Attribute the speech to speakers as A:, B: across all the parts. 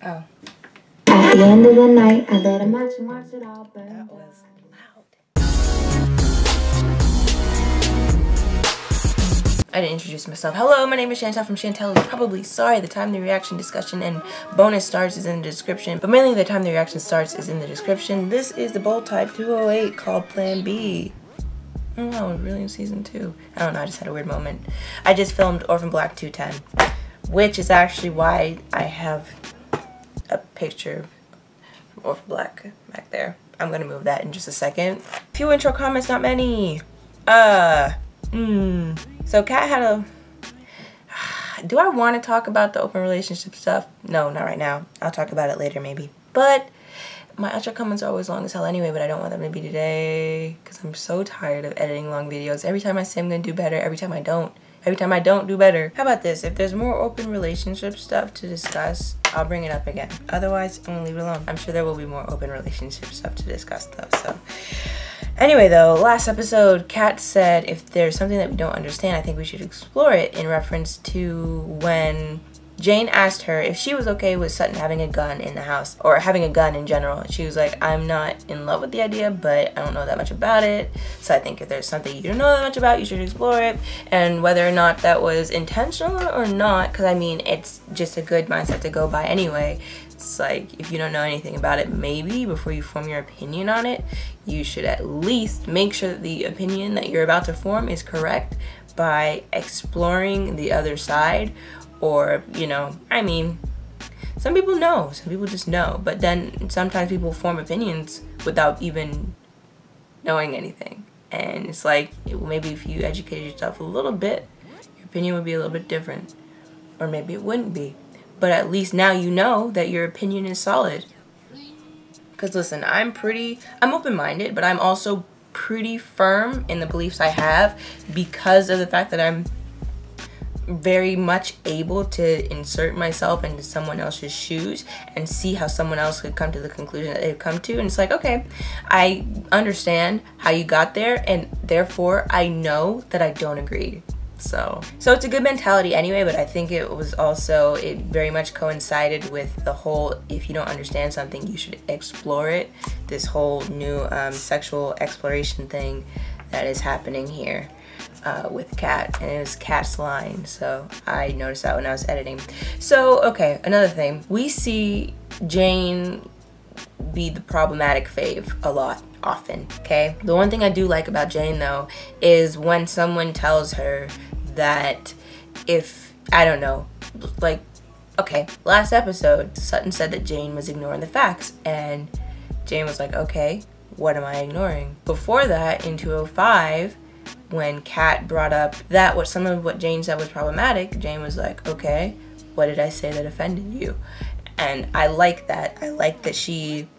A: Oh.
B: At the end of the night, I lit a match and watched it all burn.
A: That was loud. I didn't introduce myself. Hello, my name is Shantel from Shantel is Probably Sorry. The time the reaction discussion and bonus starts is in the description, but mainly the time the reaction starts is in the description. This is the bold type 208 called Plan B. Oh wow, we're really in season 2. I don't know, I just had a weird moment. I just filmed Orphan Black 210, which is actually why I have a picture of Orphan Black back there. I'm gonna move that in just a second. Few intro comments, not many. So Kat had a... Do I want to talk about the open relationship stuff? No, not right now. I'll talk about it later maybe. But my outro comments are always long as hell anyway, but I don't want them to be today because I'm so tired of editing long videos. Every time I say I'm gonna do better, every time I don't. Every time I don't do better. How about this? If there's more open relationship stuff to discuss, I'll bring it up again. Otherwise, I'm gonna leave it alone. I'm sure there will be more open relationship stuff to discuss though, so. Anyway though, last episode, Kat said if there's something that we don't understand, I think we should explore it, in reference to when Jane asked her if she was okay with Sutton having a gun in the house, or having a gun in general. She was like, I'm not in love with the idea, but I don't know that much about it, so I think if there's something you don't know that much about, you should explore it. And whether or not that was intentional or not, because I mean, it's just a good mindset to go by anyway. It's like, if you don't know anything about it, maybe before you form your opinion on it, you should at least make sure that the opinion that you're about to form is correct by exploring the other side. Or, you know, I mean, some people know, some people just know, but then sometimes people form opinions without even knowing anything. And it's like, maybe if you educated yourself a little bit, your opinion would be a little bit different. Or maybe it wouldn't be. But at least now you know that your opinion is solid. Because listen, I'm open-minded, but I'm also pretty firm in the beliefs I have because of the fact that I'm very much able to insert myself into someone else's shoes and see how someone else could come to the conclusion that they've come to. And it's like, okay, I understand how you got there, and therefore I know that I don't agree. So it's a good mentality anyway, but I think it was also, it very much coincided with the whole, if you don't understand something, you should explore it. This whole new sexual exploration thing that is happening here with Kat, and it was Kat's line, so I noticed that when I was editing. So, okay, another thing. We see Jane be the problematic fave a lot, often, okay? The one thing I do like about Jane, though, is when someone tells her that if, I don't know, like, okay, last episode, Sutton said that Jane was ignoring the facts, and Jane was like, okay, what am I ignoring? Before that, in 205, when Kat brought up that some of what Jane said was problematic, Jane was like, okay, what did I say that offended you? And I like that. I like that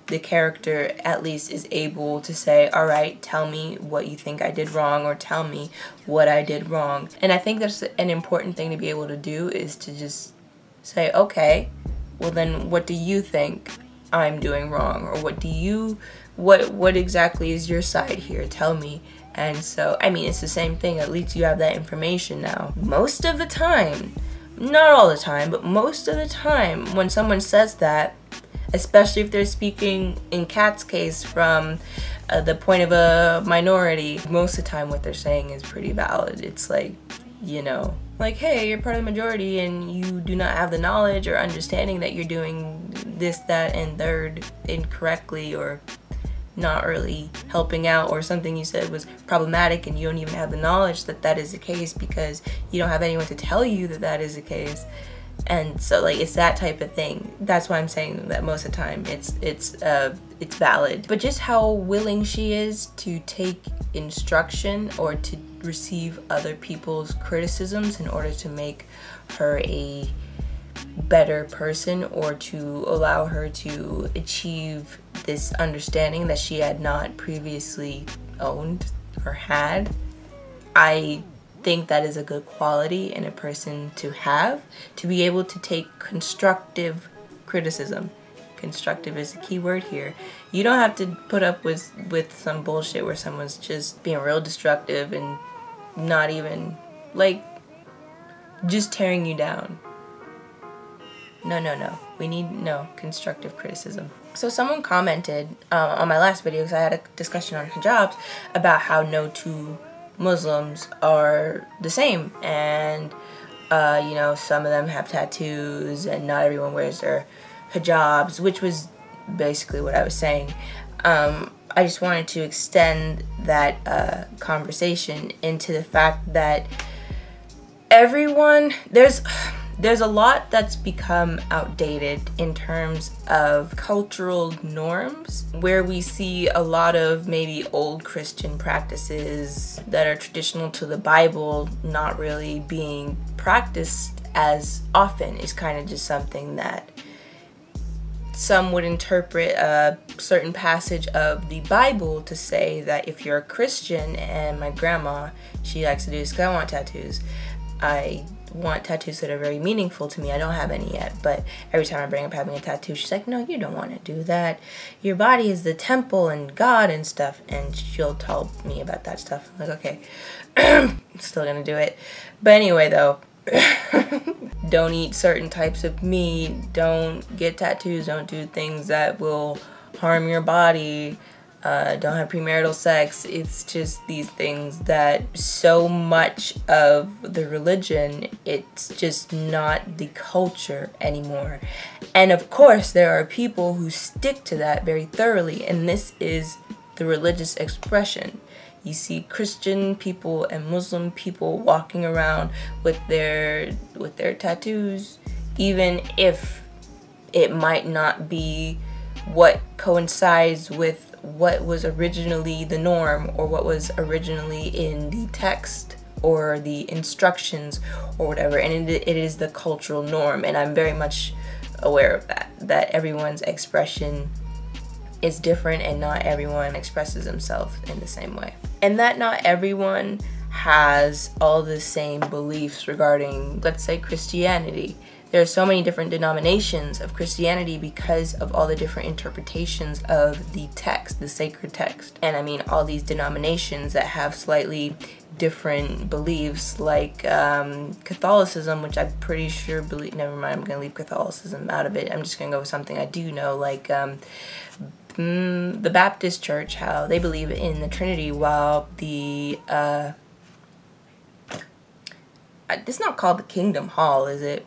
A: the character at least is able to say, all right, tell me what you think I did wrong, or tell me what I did wrong. And I think that's an important thing to be able to do, is to just say, okay, well then what do you think I'm doing wrong? Or what exactly is your side here? Tell me. And so, I mean, it's the same thing. At least you have that information now. Most of the time, not all the time, but most of the time when someone says that, especially if they're speaking, in Kat's case, from the point of a minority, most of the time what they're saying is pretty valid. It's like, you know, like, hey, you're part of the majority and you do not have the knowledge or understanding that you're doing this, that, and third incorrectly, or not really helping out, or something you said was problematic and you don't even have the knowledge that that is the case because you don't have anyone to tell you that that is the case. And so, like, it's that type of thing. That's why I'm saying that most of the time it's valid. But just how willing she is to take instruction or to receive other people's criticisms in order to make her a better person, or to allow her to achieve this understanding that she had not previously owned or had. I think that is a good quality in a person to have, to be able to take constructive criticism. Constructive is the key word here. You don't have to put up with some bullshit where someone's just being real destructive and not even, like, just tearing you down. No. We need no constructive criticism. So someone commented on my last video, because I had a discussion on hijabs, about how no two Muslims are the same, and you know, some of them have tattoos and not everyone wears their hijabs, which was basically what I was saying. I just wanted to extend that conversation into the fact that everyone, there's a lot that's become outdated in terms of cultural norms, where we see a lot of maybe old Christian practices that are traditional to the Bible not really being practiced as often. Is kind of just something that some would interpret a certain passage of the Bible to say that if you're a Christian, and my grandma, she likes to do this because I want tattoos. I want tattoos that are very meaningful to me. I don't have any yet, but every time I bring up having a tattoo, she's like, no, you don't want to do that. Your body is the temple and God and stuff, and she'll tell me about that stuff. I'm like, okay, I'm still gonna do it. But anyway, though, don't eat certain types of meat, don't get tattoos, don't do things that will harm your body, don't have premarital sex. It's just these things that so much of the religion, it's just not the culture anymore. And of course there are people who stick to that very thoroughly, and this is the religious expression. You see Christian people and Muslim people walking around with their tattoos, even if it might not be what coincides with what was originally the norm, or what was originally in the text or the instructions or whatever. And it is the cultural norm, and I'm very much aware of that everyone's expression is different, and not everyone expresses himself in the same way, and that not everyone has all the same beliefs regarding, let's say, Christianity. There are so many different denominations of Christianity because of all the different interpretations of the text, the sacred text. And I mean all these denominations that have slightly different beliefs, like Catholicism, which I'm pretty sure never mind, I'm gonna leave Catholicism out of it. I'm just gonna go with something I do know, like the Baptist Church, how they believe in the Trinity, while the it's not called the Kingdom Hall, is it?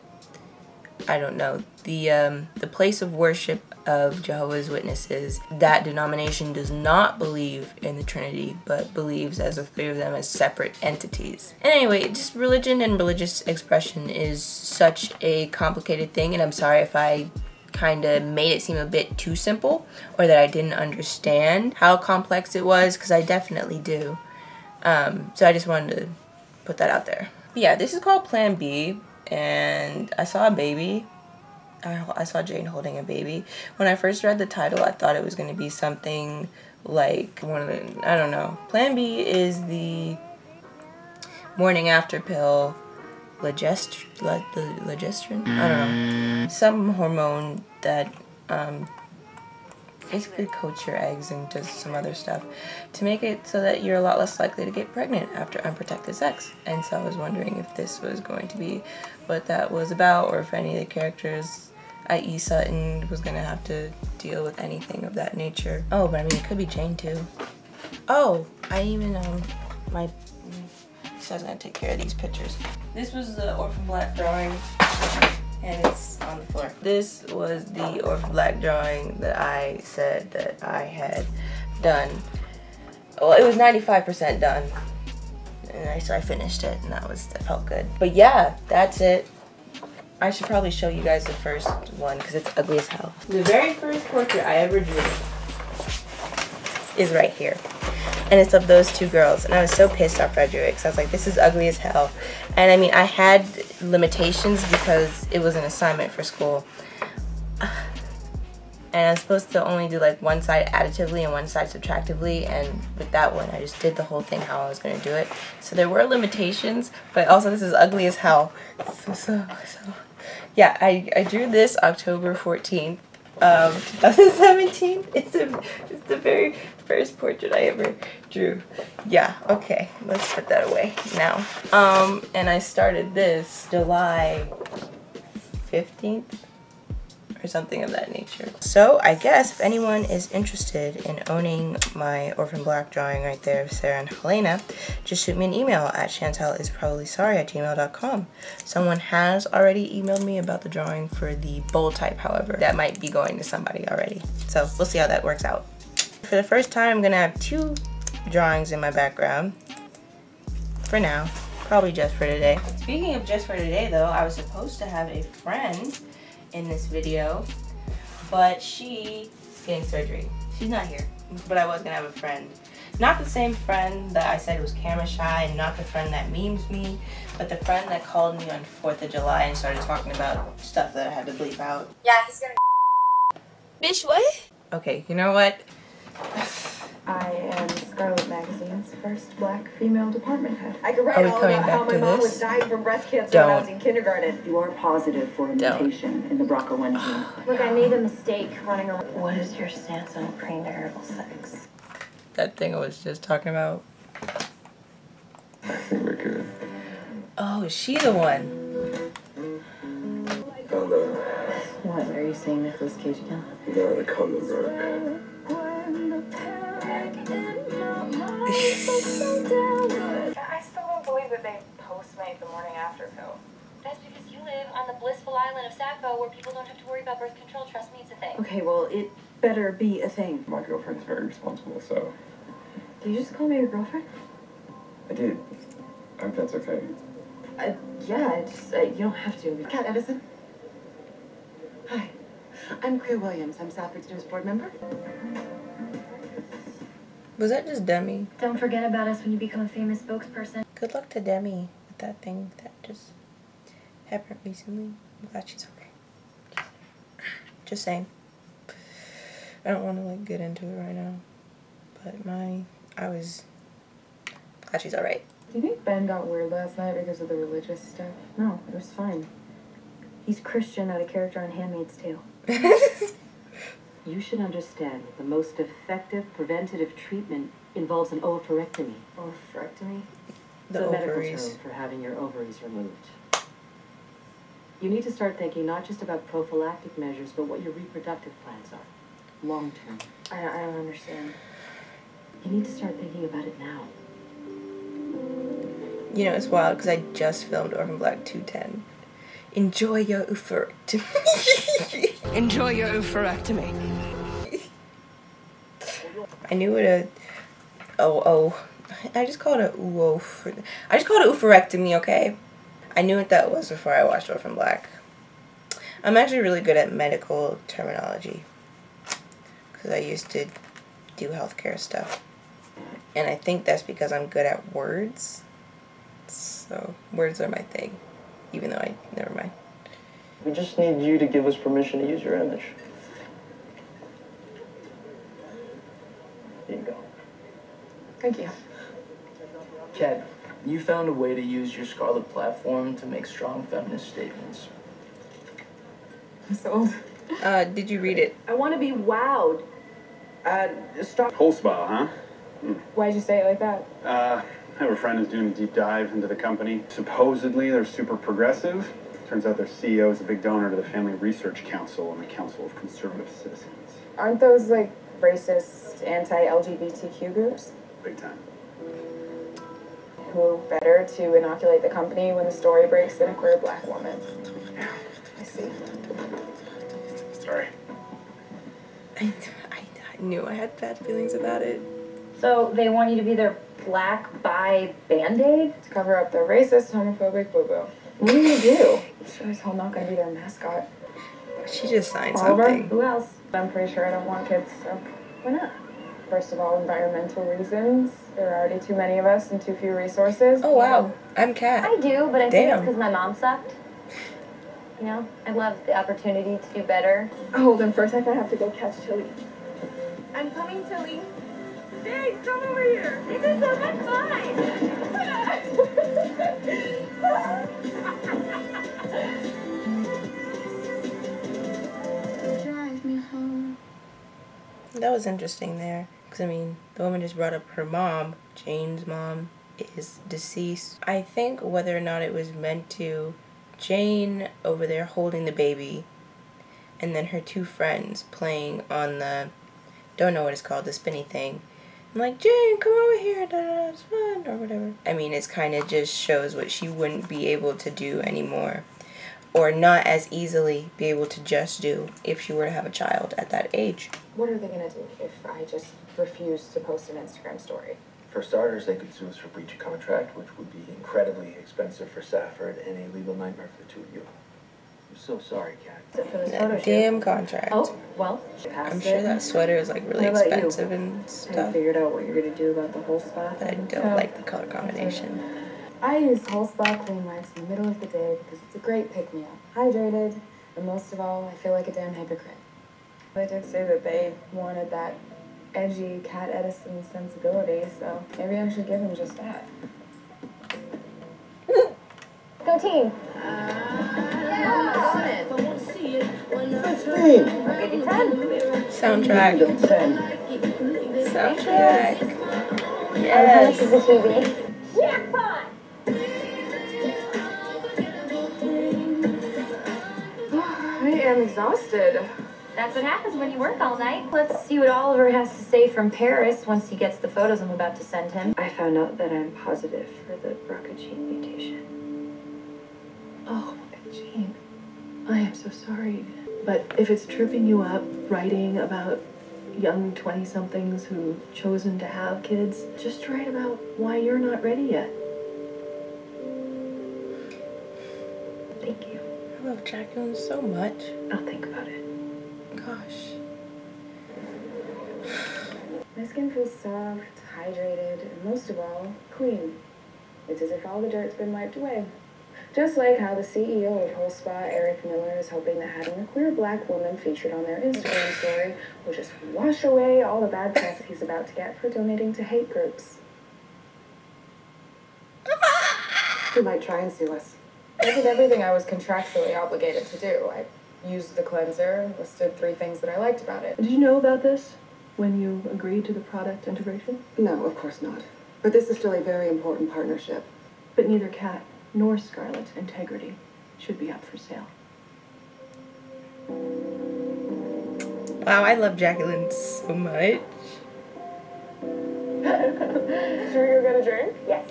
A: I don't know. The place of worship of Jehovah's Witnesses, that denomination does not believe in the Trinity, but believes as the three of them as separate entities. And anyway, just religion and religious expression is such a complicated thing, and I'm sorry if I kind of made it seem a bit too simple, or that I didn't understand how complex it was, because I definitely do. So I just wanted to put that out there. But yeah, this is called Plan B, and I saw a baby. I saw Jane holding a baby. When I first read the title, I thought it was going to be something like one of the, I don't know. Plan B is the morning after pill, legestrine? I don't know. Some hormone that basically coats your eggs and does some other stuff to make it so that you're a lot less likely to get pregnant after unprotected sex. And so I was wondering if this was going to be what that was about, or if any of the characters, i.e. Sutton, was going to have to deal with anything of that nature. Oh, but I mean, it could be Jane too. Oh, I even, so I was going to take care of these pictures. This was the Orphan Black drawing, and it's on the floor. This was the Orphan Black drawing that I said that I had done. Well, it was 95% done, and so I finished it, and that felt good. But yeah, that's it. I should probably show you guys the first one, because it's ugly as hell. The very first portrait I ever drew is right here. And it's of those two girls, and I was so pissed after I drew it, because I was like, this is ugly as hell. And I mean, I had limitations because it was an assignment for school. And I was supposed to only do like one side additively and one side subtractively, and with that one I just did the whole thing how I was going to do it. So there were limitations, but also this is ugly as hell. So yeah, I drew this October 14th, 2017. It's the very first portrait I ever drew. Yeah, okay, let's put that away now. And I started this July 15th. or something of that nature. So I guess if anyone is interested in owning my Orphan Black drawing right there of Sarah and Helena, just shoot me an email at chantelisprobablysorry@gmail.com. Someone has already emailed me about the drawing for the bold type, however. That might be going to somebody already. So we'll see how that works out. For the first time, I'm gonna have 2 drawings in my background. For now. Probably just for today. Speaking of just for today though, I was supposed to have a friend in this video, but she's getting surgery. She's not here, but I was gonna have a friend. Not the same friend that I said was camera shy, and not the friend that memes me, but the friend that called me on 4th of July and started talking about stuff that I had to bleep out.
C: Yeah, he's gonna. Bitch, what?
A: Okay, you know what?
D: I am Scarlet Magazine's first black female department head. I could write
A: Are we
D: all
A: coming
D: about
A: back
D: how my
A: to
D: mom
A: this?
D: was dying from breast cancer when I was in kindergarten.
E: You are positive for a mutation in the BRCA1 gene.
C: Look, I made a mistake running around.
D: What is your stance on premarital sex?
A: That thing I was just talking about.
F: I think we're good.
A: Oh, is she the one?
F: Found a
E: What, are you saying Nicolas Cage again?
F: the color work.
D: I still don't believe that they postmate the morning after pill.
G: That's because you live on the blissful island of Sappho where people don't have to worry about birth control. Trust me, it's a thing.
E: Okay, well, it better be a thing.
F: My girlfriend's very responsible, so
E: Did you just call me your girlfriend?
F: I did. I hope that's okay.
E: Yeah, you don't have to.
H: Kat Edison. Hi, I'm Clea Williams. I'm Safford's newest board member.
A: Was that just Demi?
G: Don't forget about us when you become a famous spokesperson.
A: Good luck to Demi with that thing that just happened recently. I'm glad she's okay. Just saying. I don't want to like get into it right now, but I was glad she's alright.
D: Do you think Ben got weird last night because of the religious stuff?
E: No, it was fine. He's Christian, not a character on Handmaid's Tale.
H: You should understand the most effective preventative treatment involves an oophorectomy.
E: Oophorectomy?
A: The
H: medical
A: ovaries.
H: term for having your ovaries removed. You need to start thinking not just about prophylactic measures, but what your reproductive plans are, long term.
E: I don't understand.
H: You need to start thinking about it now.
A: You know, it's wild because I just filmed Orphan Black 210. Enjoy your oophorectomy. Enjoy your oophorectomy. I knew what a I just called it I just called it oophorectomy, okay? I knew what that was before I watched Orphan Black. I'm actually really good at medical terminology because I used to do healthcare stuff. And I think that's because I'm good at words. So words are my thing. Even though never mind.
I: We just need you to give us permission to use your image. Here you go.
D: Thank you.
I: Kat, you found a way to use your Scarlet platform to make strong feminist statements.
D: I'm sold.
A: Did you read it?
D: I want to be wowed. Stop.
J: Whole spa, huh?
D: Why'd you say it like that?
J: I have a friend who's doing a deep dive into the company. Supposedly, they're super progressive. Turns out their CEO is a big donor to the Family Research Council and the Council of Conservative Citizens.
D: Aren't those like racist, anti-LGBTQ groups?
J: Big time.
D: Who better to inoculate the company when the story breaks than a queer black woman? I see.
J: Sorry.
A: I knew I had bad feelings about it.
C: So they want you to be their black bi band-aid?
D: To cover up their racist, homophobic boo-boo. What do you do? Sure as hell not gonna be their mascot.
A: She just signed
D: Oliver?
A: something.
D: Who else? I'm pretty sure I don't want kids, so why not? First of all, environmental reasons. There are already too many of us and too few resources.
A: Oh wow, I'm Kat.
G: I do, but I think it's
A: Damn.
G: because my mom sucked. You know, I love the opportunity to do better.
D: Hold on, for a second I have to go catch Tilly. I'm coming, Tilly. Hey, come over here.
G: This is so much fun!
D: Drive me home.
A: That was interesting there. Because, I mean, the woman just brought up her mom. Jane's mom is deceased. I think whether or not it was meant to, Jane over there holding the baby and then her two friends playing on the, don't know what it's called, the spinny thing. I'm like, Jane, come over here, it's fun, or whatever. I mean, it's kind of just shows what she wouldn't be able to do anymore, or not as easily be able to just do if she were to have a child at that age.
D: What are they gonna do if I just refuse to post an Instagram story?
I: For starters, they could sue us for breach of contract, which would be incredibly expensive for Safford and a legal nightmare for the two of you. I'm so sorry, Kat.
A: That damn contract.
E: Oh, well,
A: I'm sure that sweater is like really expensive and
D: I
A: stuff,
D: figured out what you're gonna do about the whole spa
A: but I
D: thing.
A: don't like the color combination.
D: I use whole spa clean wipes in the middle of the day because it's a great pick-me-up. Hydrated, and most of all, I feel like a damn hypocrite. They did say that they wanted that edgy Cat Edison sensibility, so maybe I should give them just that.
C: Go team.
A: Soundtrack. Soundtrack.
C: Yes.
A: Yes.
C: The TV. Jackpot!
D: I am exhausted.
G: That's what happens when you work all night. Let's see what Oliver has to say from Paris once he gets the photos I'm about to send him.
E: I found out that I'm positive for the BRCA gene mutation.
H: Oh, Jean, I am so sorry. But if it's tripping you up writing about young 20-somethings who've chosen to have kids, just write about why you're not ready yet.
E: Thank you.
A: I love Jacqueline so much.
E: I'll think about it.
A: Gosh.
D: My skin feels soft, hydrated, and most of all, clean. It's as if all the dirt's been wiped away. Just like how the CEO of Whole Spa, Eric Miller, is hoping that having a queer black woman featured on their Instagram story will just wash away all the bad press he's about to get for donating to hate groups. He might try and sue us. I did everything I was contractually obligated to do. I used the cleanser, listed 3 things that I liked about it.
H: Did you know about this when you agreed to the product integration?
K: No, of course not. But this is still a very important partnership.
H: But neither Kat nor Scarlett's integrity should be up for sale.
A: Wow, I love Jacqueline so much.
D: Sure you're gonna drink?
E: Yes.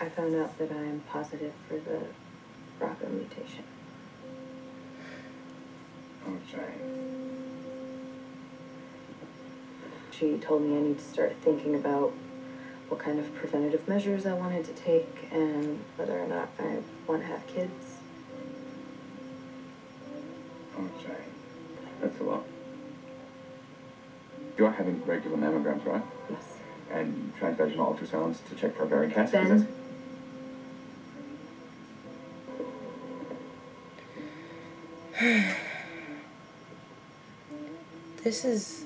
E: I found out that I'm positive for the BRCA mutation.
F: Oh, Jane.
E: She told me I need to start thinking about what kind of preventative measures I wanted to take and whether or not I want to have kids.
F: Oh, Jane. That's a lot. You are having regular mammograms, right?
E: Yes.
F: And transvaginal ultrasounds to check for ovarian cancer?
E: Ben?
A: This is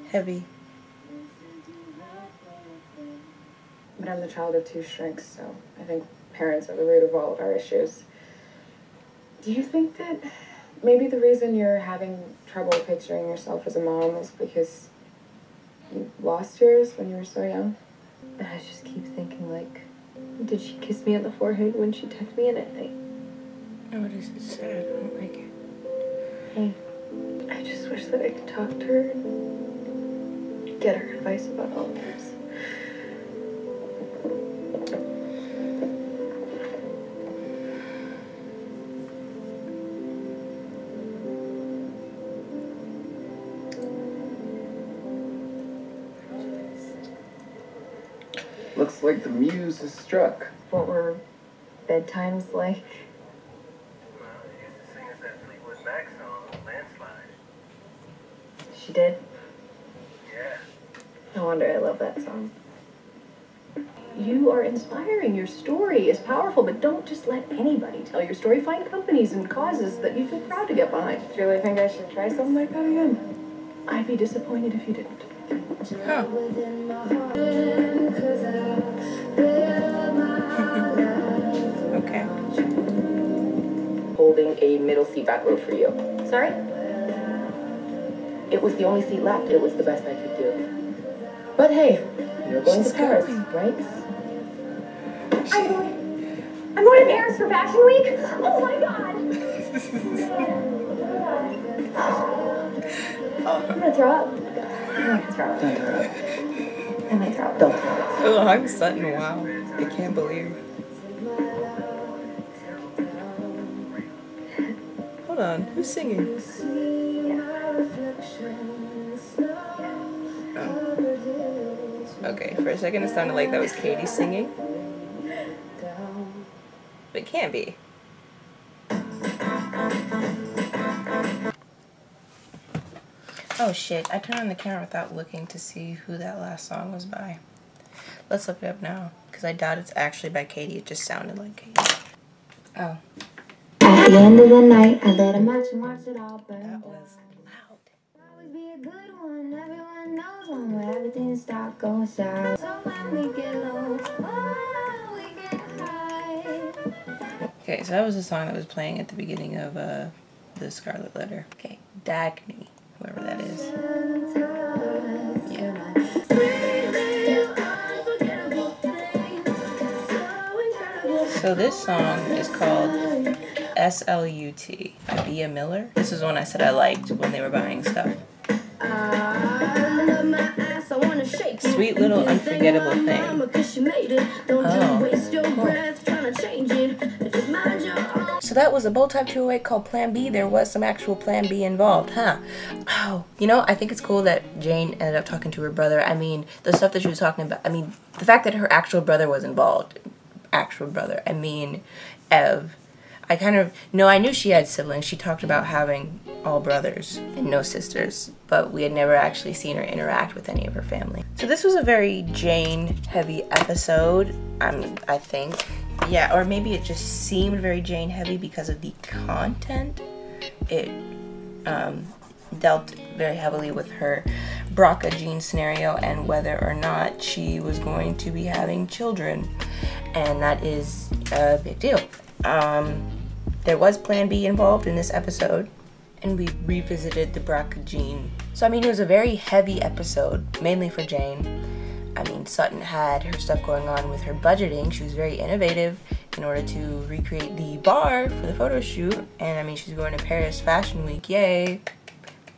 A: heavy.
D: But I'm the child of 2 shrinks, so I think parents are the root of all of our issues. Do you think that maybe the reason you're having trouble picturing yourself as a mom is because you lost yours when you were so young?
E: And I just keep thinking, like, did she kiss me on the forehead when she tucked me in at night?
A: Oh, this is sad. I don't like it.
E: Hey, I just wish that I could talk to her and get her advice about all of this.
F: Looks like the muse has struck.
E: What were bedtimes like?
I: Well, you used to sing us that Fleetwood Mac song, Landslide.
E: She did?
I: Yeah.
E: No wonder I love that song.
H: You are inspiring. Your story is powerful, but don't just let anybody tell your story. Find companies and causes that you feel proud to get behind.
D: Do you really think I should try something like that again?
H: I'd be disappointed if you didn't.
A: Huh. Okay.
L: Holding a middle seat back row for you.
E: Sorry?
L: It was the only seat left. It was the best I could do. But hey, you're going to Paris, right?
C: I'm going to Paris for Fashion Week. Oh my god!
G: I'm gonna throw up. I'm gonna throw up.
L: Don't throw up.
G: I'm gonna throw up.
L: Don't throw up.
A: Oh, I'm Sutton. Wow. I can't believe. Hold on. Who's singing? Oh. Okay, for a second it sounded like that was Katie singing. But it can't be. Oh shit, I turned on the camera without looking to see who that last song was by. Let's look it up now, because I doubt it's actually by Katie, it just sounded like Katie. Oh.
B: At the end of the night, I lit a match and watched it all burn.
A: That was loud.
B: Always be a good one, everyone knows one where everything start going south. So when we get low, oh, we get high.
A: Okay, so that was the song that was playing at the beginning of the Scarlet Letter. Okay, Dagny, whoever that is. Yeah. So this song is called S.L.U.T. by Bia Miller. This is one I said I liked when they were buying stuff. Sweet little unforgettable thing. Oh, cool. So that was a Bold Type 208 called Plan B. There was some actual Plan B involved, huh? Oh, you know, I think it's cool that Jane ended up talking to her brother. I mean, the stuff that she was talking about, I mean, the fact that her actual brother was involved. Actual brother. I mean, Ev. I knew she had siblings. She talked about having all brothers and no sisters, but we had never actually seen her interact with any of her family. So this was a very Jane-heavy episode, I think. Yeah, or maybe it just seemed very Jane-heavy because of the content. It dealt very heavily with her BRCA gene scenario and whether or not she was going to be having children. And that is a big deal. There was Plan B involved in this episode, and we revisited the BRCA gene. So I mean, it was a very heavy episode, mainly for Jane. I mean, Sutton had her stuff going on with her budgeting. She was very innovative in order to recreate the bar for the photo shoot. And I mean, she's going to Paris Fashion Week, yay.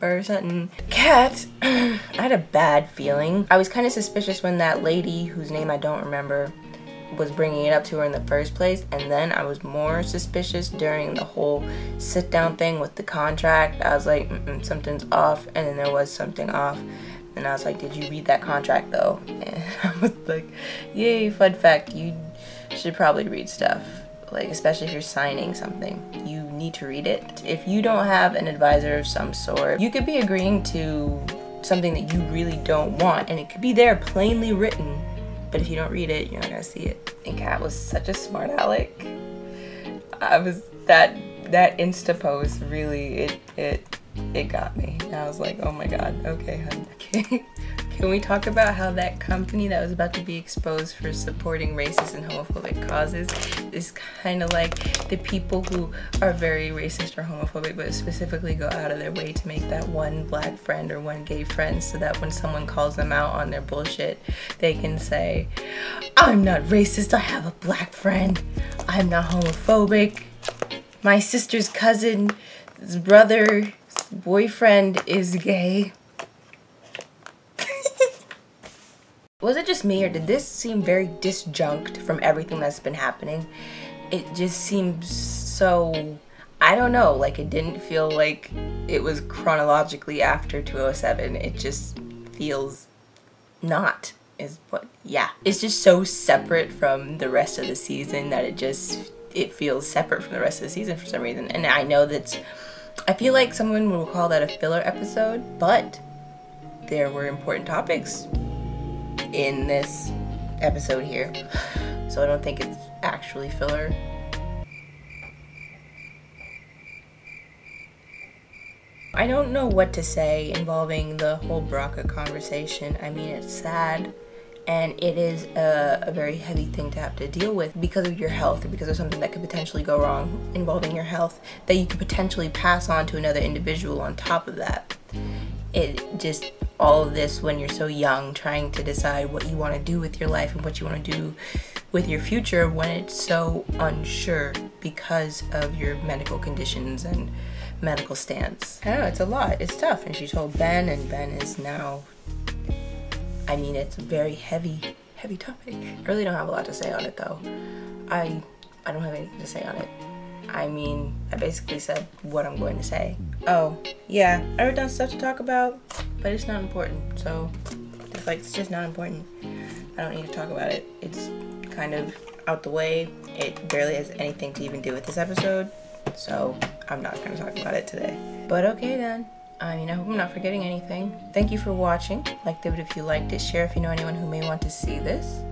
A: Or Sutton. Kat, I had a bad feeling. I was kind of suspicious when that lady, whose name I don't remember, was bringing it up to her in the first place, and then I was more suspicious during the whole sit down thing with the contract. I was like, something's off, and then there was something off, and I was like, did you read that contract though? And I was like, yay, fun fact, you should probably read stuff, like especially if you're signing something, you need to read it. If you don't have an advisor of some sort, you could be agreeing to something that you really don't want, and it could be there plainly written. But if you don't read it, you're not gonna see it. And Kat was such a smart aleck. That Insta post really, it got me. And I was like, oh my god, okay, hun. Okay. Can we talk about how that company that was about to be exposed for supporting racist and homophobic causes is kind of like the people who are very racist or homophobic but specifically go out of their way to make that one black friend or one gay friend so that when someone calls them out on their bullshit, they can say, I'm not racist, I have a black friend. I'm not homophobic. My sister's cousin's brother's boyfriend is gay. Was it just me, or did this seem very disjunct from everything that's been happening? It just seems so, I don't know, like it didn't feel like it was chronologically after 207. It just feels not, is what, yeah. It's just so separate from the rest of the season that it feels separate from the rest of the season for some reason. And I know that, I feel like someone will call that a filler episode, but there were important topics in this episode here, so I don't think it's actually filler. I don't know what to say involving the whole BRCA conversation. I mean, it's sad and it is a very heavy thing to have to deal with because of your health or because of something that could potentially go wrong involving your health that you could potentially pass on to another individual on top of that. It just, all of this when you're so young, trying to decide what you want to do with your life and what you want to do with your future when it's so unsure because of your medical conditions and medical stance. I don't know, it's a lot, it's tough. And she told Ben, and Ben is now, I mean, it's a very heavy topic. I really don't have a lot to say on it though. I don't have anything to say on it. I mean, I basically said what I'm going to say. Oh, yeah, I wrote down stuff to talk about, but it's not important, so it's like, it's just not important. I don't need to talk about it. It's kind of out the way. It barely has anything to even do with this episode, so I'm not going to talk about it today. But okay then. I mean, I hope I'm not forgetting anything. Thank you for watching. Like the video if you liked it. Share if you know anyone who may want to see this.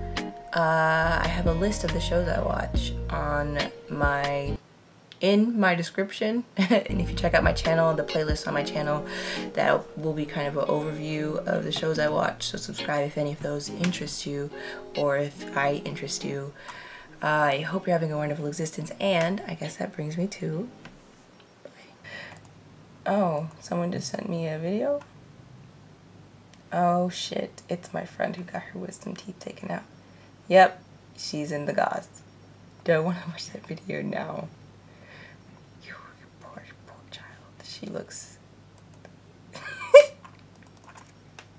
A: I have a list of the shows I watch in my description. And if you check out my channel, the playlist on my channel, that will be kind of an overview of the shows I watch. So subscribe if any of those interest you, or if I interest you. I hope you're having a wonderful existence, and I guess that brings me to... Oh, someone just sent me a video? Oh shit, it's my friend who got her wisdom teeth taken out. Yep, she's in the gauze. Don't want to watch that video now. You poor child. She looks...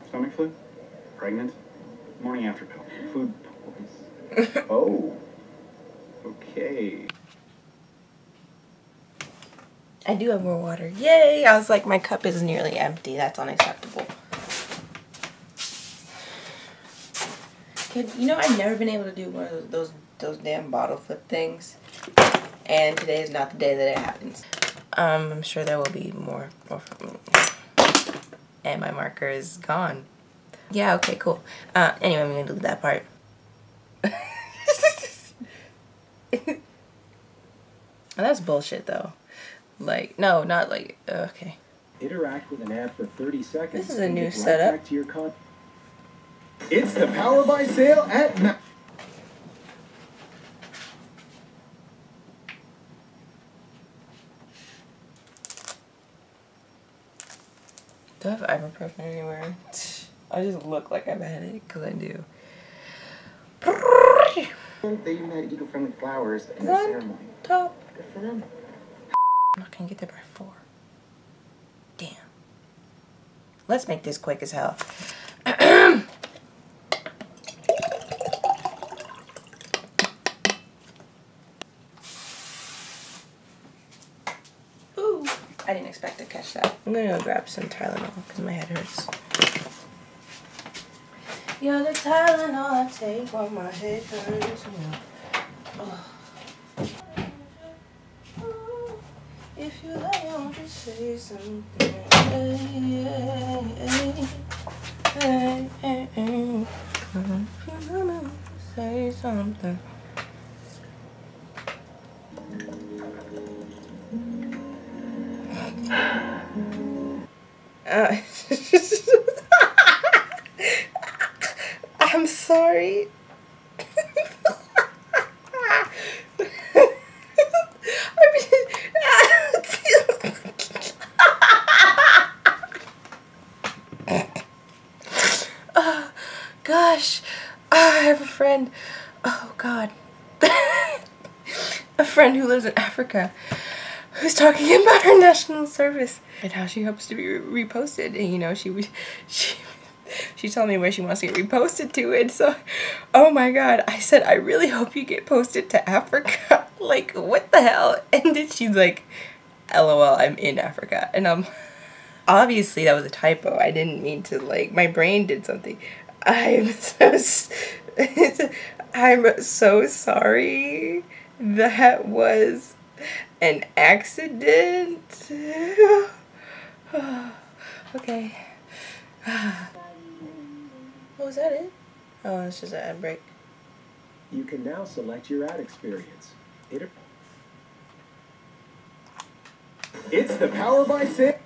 J: Stomach flu? Pregnant? Morning after pill. Food poisoning. Oh. Okay.
A: I do have more water. Yay! I was like, my cup is nearly empty. That's unacceptable. Kid, you know, I've never been able to do one of those damn bottle flip things. And today is not the day that it happens. I'm sure there will be more from me. And my marker is gone. Yeah, okay, cool. Anyway, I'm gonna delete that part. That's bullshit though. Like, no, not like, okay.
M: Interact with an ad for 30 seconds.
A: This is a new setup.
M: Back to your it's the Power Buy sale at
A: Do I have ibuprofen anywhere? I just look like I've had it, because I do.
F: They even had eco-friendly flowers in the ceremony.
A: Top.
F: Good for them.
A: I'm not gonna get there by 4. Damn. Let's make this quick as hell. Ooh, I didn't expect to catch that. I'm gonna go grab some Tylenol because my head hurts. You're the Tylenol I take when my head hurts. Oh. If you like, won't you say something? Hey, hey, hey, hey. If you want to say something. I'm sorry. Oh, gosh. I have a friend. Oh, God. A friend who lives in Africa who's talking about her national service and how she hopes to be reposted. And, you know, she told me where she wants to get reposted to, and so, oh my God, I said, I really hope you get posted to Africa. Like, what the hell? And then she's like, LOL, I'm in Africa. And obviously that was a typo. I didn't mean to, like, my brain did something. I'm so sorry. That was an accident. Okay. Oh, was that it? Oh, it's just an ad break.
M: You can now select your ad experience. It's the Power Buy sale.